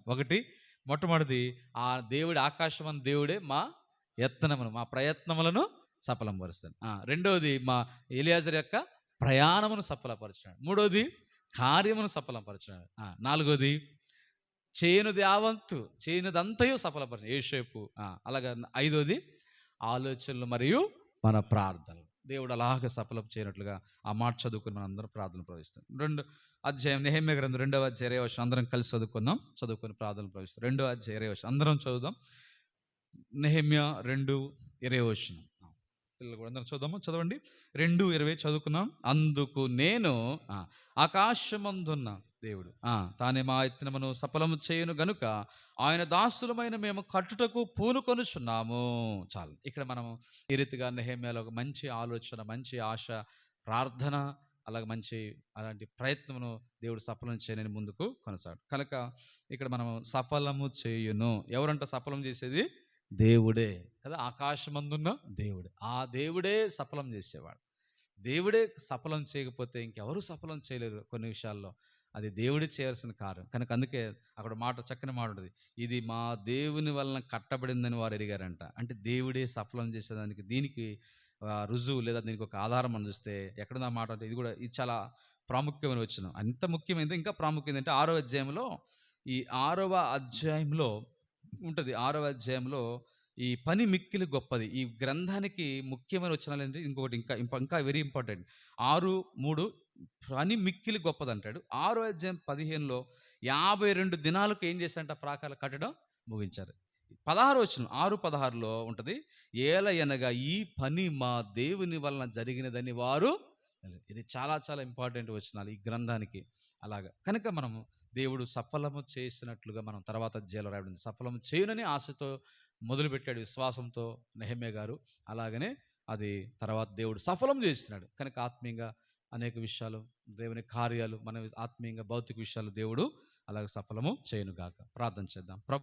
ఒకటి మొట్టమొదటిది, ఆ దేవుడి ఆకాశమని దేవుడే మా యత్నమును, మా ప్రయత్నములను సఫలం పరుస్తాడు. రెండవది, మా ఎలియాజరు యొక్క ప్రయాణమును సఫలపరిచినాడు. మూడవది, కార్యమును సఫలపరిచినాడు. నాలుగవది, చేయనిదంతయు సఫలపరిచాడు యోసేపు. అలాగా ఐదవది, ఆలోచనలు మరియు మన ప్రార్థనలు దేవుడు అలాగ సఫలం చేయనట్లుగా ఆ మాట చదువుకుని మనం అందరం ప్రార్థన ప్రవేశిస్తాం. 2వ అధ్యాయం నెహెమ్యా గ్రంథం 2వ అధ్యాయం 20వ అందరం కలిసి చదువుకొని ప్రార్థన ప్రవేశిస్తాం. 2వ అధ్యాయం 20వ అందరం చదువుదాం. నెహెమ్యా 2:20. పిల్లలు కూడా అందరం చదవండి. 2:20 చదువుకున్నాం. అందుకు నేను, ఆకాశమందున్న దేవుడు తానే మా యత్నమును సఫలము చేయును గనుక ఆయన దాసులమైన మేము కట్టుటకు పూనుకొనుచున్నాము. చాలు. ఇక్కడ మనం ఈ రీతిగా నెహెమ్యాలో ఒక మంచి ఆలోచన, మంచి ఆశ, ప్రార్థన, అలాగే మంచి అలాంటి ప్రయత్నమును దేవుడు సఫలం చేయని ముందుకు కొనసాడు. కనుక ఇక్కడ మనం సఫలము చేయును, ఎవరంట సఫలం చేసేది? దేవుడే కదా. ఆకాశమందున్న దేవుడు, ఆ దేవుడే సఫలం చేసేవాడు. దేవుడే సఫలం చేయకపోతే ఇంకెవరు సఫలం చేయలేరు. కొన్ని విషయాల్లో అది దేవుడే చేయాల్సిన కార్యం. కనుక అందుకే అక్కడ చక్కని మాట ఉంటుంది, ఇది మా దేవుని వలన కట్టబడిందని వారు ఎరిగారంట. అంటే దేవుడే సఫలం చేసేదానికి దీనికి రుజువు లేదా దీనికి ఒక ఆధారం మనం చూస్తే ఎక్కడున్న మాట అంటే ఇది చాలా ప్రాముఖ్యమైన వచనం. అంత ముఖ్యమైనది, ఇంకా ప్రాముఖ్యత అంటే 6వ అధ్యాయంలో, ఈ 6వ అధ్యాయంలో ఉంటుంది. 6వ అధ్యాయంలో ఈ పని మిక్కిలి గొప్పది. ఈ గ్రంథానికి ముఖ్యమైన వచనాలు ఏంటి? ఇంకొకటి ఇంకా వెరీ ఇంపార్టెంట్. 6:3 పని మిక్కిలి గొప్పది అంటాడు. 6వ అధ్యాయం 15లో 52 దినాలకు ఏం చేశారంట? ప్రాకారాలు కట్టడం ముగించారు. 16వ వచనం 6:16లో ఉంటుంది, ఏలయనగా ఈ పని మా దేవుని వలన జరిగినదని వారు. ఇది చాలా చాలా ఇంపార్టెంట్ వచనాలు ఈ గ్రంథానికి. అలాగా కనుక మనము దేవుడు సఫలము చేసినట్లుగా మనం తర్వాత అధ్యాయంలో రాయబడింది. సఫలము చేయునని ఆశతో మొదలుపెట్టాడు విశ్వాసంతో నెహెమ్యా గారు. అలాగనే అది తర్వాత దేవుడు సఫలం చేస్తున్నాడు. కనుక ఆత్మీయంగా అనేక విషయాలు, దేవుని కార్యాలు, మన ఆత్మీయంగా భౌతిక విషయాలు దేవుడు అలాగే సఫలము చేయనుగాక. ప్రార్థన చేద్దాం.